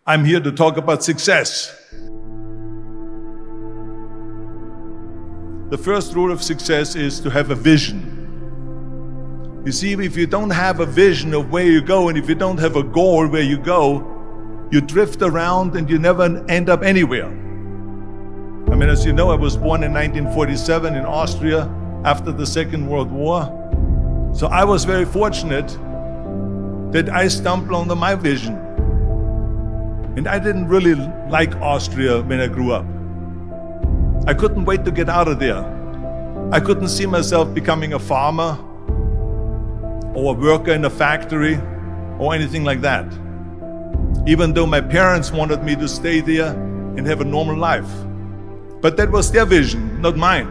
I'm here to talk about success. The first rule of success is to have a vision. You see, if you don't have a vision of where you go, and if you don't have a goal where you go, you drift around and you never end up anywhere. I mean, as you know, I was born in 1947 in Austria after the Second World War. So I was very fortunate that I stumbled onto my vision. And I didn't really like Austria when I grew up. I couldn't wait to get out of there. I couldn't see myself becoming a farmer or a worker in a factory or anything like that. Even though my parents wanted me to stay there and have a normal life. But that was their vision, not mine.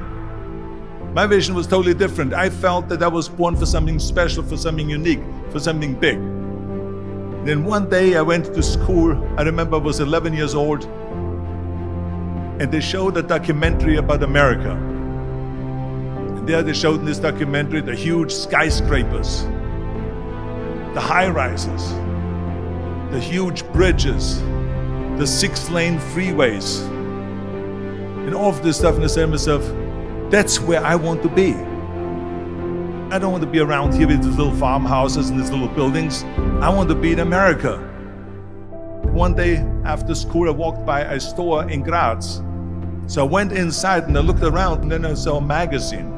My vision was totally different. I felt that I was born for something special, for something unique, for something big. Then one day I went to school. I remember I was 11 years old, and they showed a documentary about America. And there they showed in this documentary the huge skyscrapers, the high-rises, the huge bridges, the 6-lane freeways, and all of this stuff. And I said to myself, that's where I want to be. I don't want to be around here with these little farmhouses and these little buildings. I want to be in America. One day after school, I walked by a store in Graz. So I went inside and I looked around, and then I saw a magazine.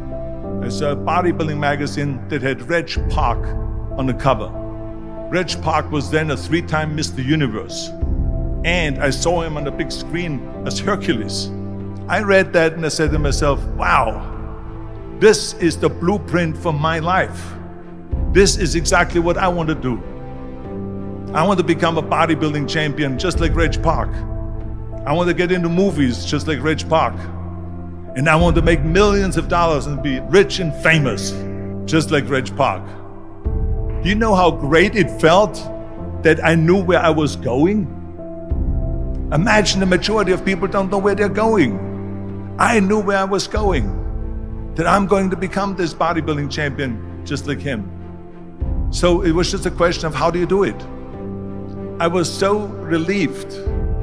I saw a bodybuilding magazine that had Reg Park on the cover. Reg Park was then a 3-time Mr. Universe. And I saw him on the big screen as Hercules. I read that and I said to myself, wow, this is the blueprint for my life. This is exactly what I want to do. I want to become a bodybuilding champion just like Reg Park. I want to get into movies just like Reg Park. And I want to make millions of dollars and be rich and famous just like Reg Park. Do you know how great it felt that I knew where I was going? Imagine the majority of people don't know where they're going. I knew where I was going, that I'm going to become this bodybuilding champion just like him. So it was just a question of how do you do it? I was so relieved,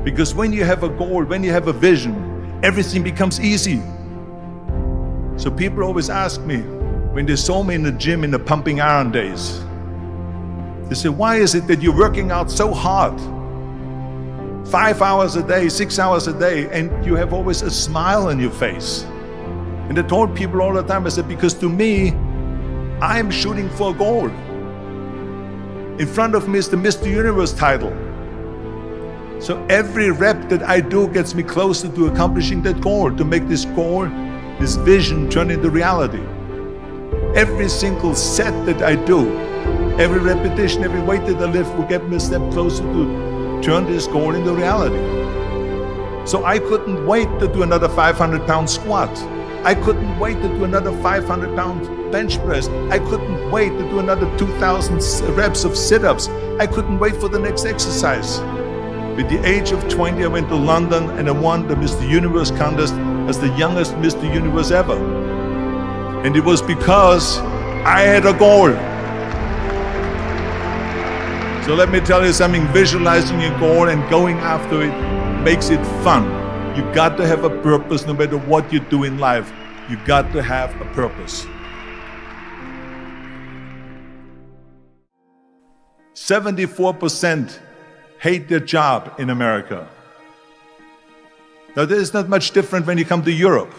because when you have a goal, when you have a vision, everything becomes easy. So people always ask me, when they saw me in the gym in the pumping iron days, they say, why is it that you're working out so hard? 5 hours a day, 6 hours a day, and you have always a smile on your face. And I told people all the time, I said, because to me, I'm shooting for a goal. In front of me is the Mr. Universe title. So every rep that I do gets me closer to accomplishing that goal, to make this goal, this vision turn into reality. Every single set that I do, every repetition, every weight that I lift will get me a step closer to turn this goal into reality. So I couldn't wait to do another 500-pound squat. I couldn't wait to do another 500-pound bench press. I couldn't wait to do another 2,000 reps of sit-ups. I couldn't wait for the next exercise. At the age of 20, I went to London and I won the Mr. Universe contest as the youngest Mr. Universe ever. And it was because I had a goal. So let me tell you something, visualizing your goal and going after it makes it fun. You got to have a purpose no matter what you do in life. You got to have a purpose. 74% hate their job in America. Now, this is not much different when you come to Europe.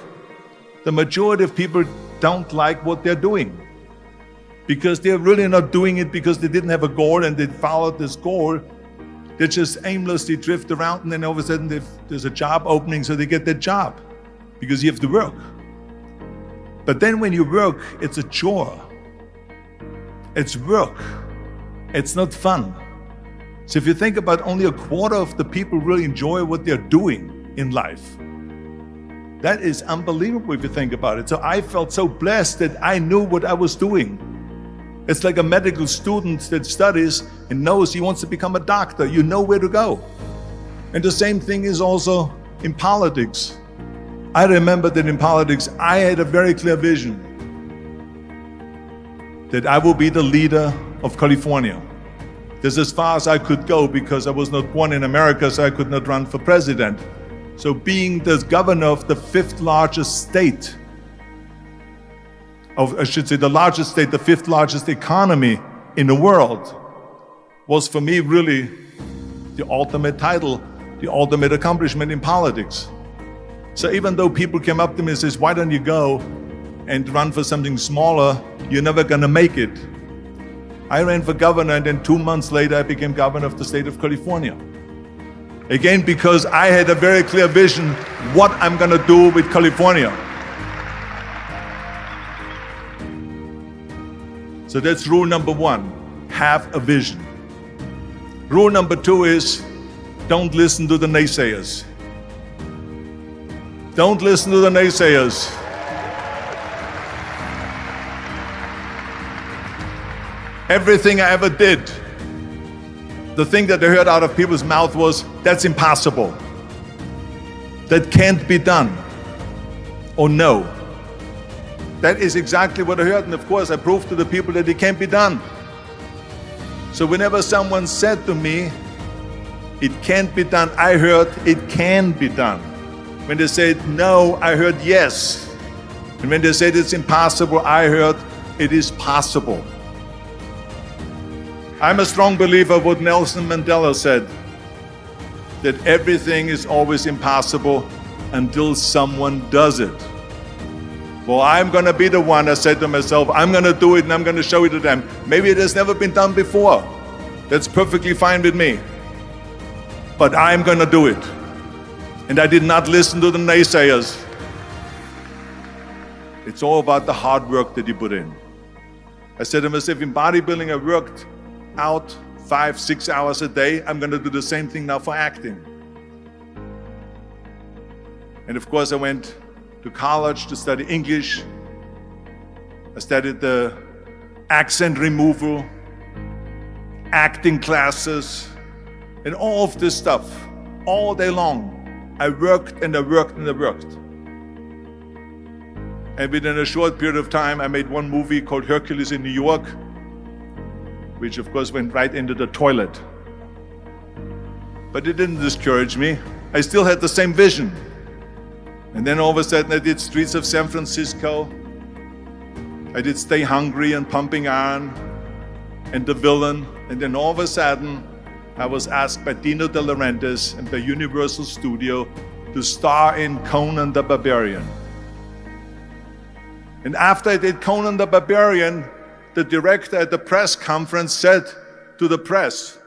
The majority of people don't like what they're doing, because they're really not doing it because they didn't have a goal and they followed this goal. They just aimlessly drift around, and then all of a sudden there's a job opening, so they get that job because you have to work. But then when you work, it's a chore. It's work. It's not fun. So if you think about, only a quarter of the people really enjoy what they're doing in life. That is unbelievable if you think about it. So I felt so blessed that I knew what I was doing. It's like a medical student that studies and knows he wants to become a doctor. You know where to go. And the same thing is also in politics. I remember that in politics, I had a very clear vision that I will be the leader of California. That's as far as I could go because I was not born in America, so I could not run for president. So being the governor of the fifth largest state, the largest state, the fifth largest economy in the world, was for me really the ultimate title, the ultimate accomplishment in politics. So even though people came up to me and says, why don't you go and run for something smaller, you're never gonna make it. I ran for governor, and then 2 months later I became governor of the state of California. Again, because I had a very clear vision what I'm gonna do with California. So that's rule number one, have a vision. Rule number two is, don't listen to the naysayers. Don't listen to the naysayers. Everything I ever did, the thing that I heard out of people's mouth was, that's impossible. That can't be done. Or no. That is exactly what I heard, and of course I proved to the people that it can't be done. So whenever someone said to me, it can't be done, I heard, it can be done. When they said no, I heard yes. And when they said it's impossible, I heard, it is possible. I'm a strong believer of what Nelson Mandela said, that everything is always impossible until someone does it. Well, I'm gonna be the one, I said to myself, I'm gonna do it and I'm gonna show it to them. Maybe it has never been done before. That's perfectly fine with me. But I'm gonna do it. And I did not listen to the naysayers. It's all about the hard work that you put in. I said to myself, in bodybuilding I worked out 5-6 hours a day. I'm gonna do the same thing now for acting. And of course I went to college to study English. I studied the accent removal, acting classes, and all of this stuff, all day long. I worked and I worked and I worked. And within a short period of time, I made one movie called Hercules in New York, which of course went right into the toilet. But it didn't discourage me. I still had the same vision. And then all of a sudden I did Streets of San Francisco. I did Stay Hungry and Pumping Iron and The Villain. And then all of a sudden I was asked by Dino De Laurentiis and by Universal Studio to star in Conan the Barbarian. And after I did Conan the Barbarian, the director at the press conference said to the press,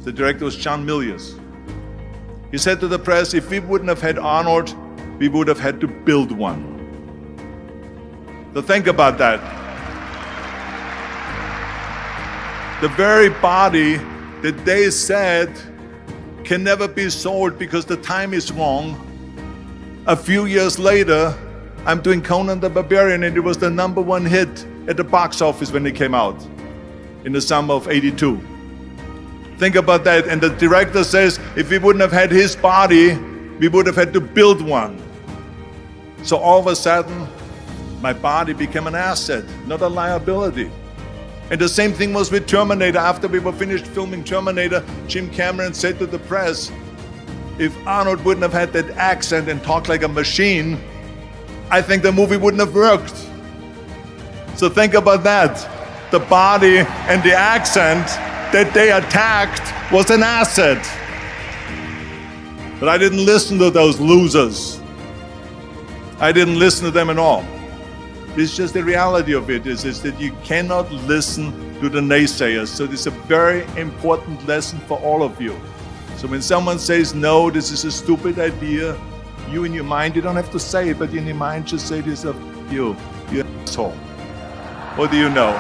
the director was John Milius. He said to the press, if we wouldn't have had Arnold, we would have had to build one. So think about that. The very body that they said can never be sold because the time is wrong. A few years later, I'm doing Conan the Barbarian, and it was the #1 hit at the box office when it came out in the summer of '82. Think about that. And the director says, if we wouldn't have had his body, we would have had to build one. So all of a sudden, my body became an asset, not a liability. And the same thing was with Terminator. After we were finished filming Terminator, Jim Cameron said to the press, if Arnold wouldn't have had that accent and talked like a machine, I think the movie wouldn't have worked. So think about that. The body and the accent that they attacked was an asset. But I didn't listen to those losers. I didn't listen to them at all. It's just the reality of it is that you cannot listen to the naysayers. So this is a very important lesson for all of you. So when someone says, no, this is a stupid idea, you in your mind, you don't have to say it, but in your mind just say to yourself, you're an asshole. What do you know?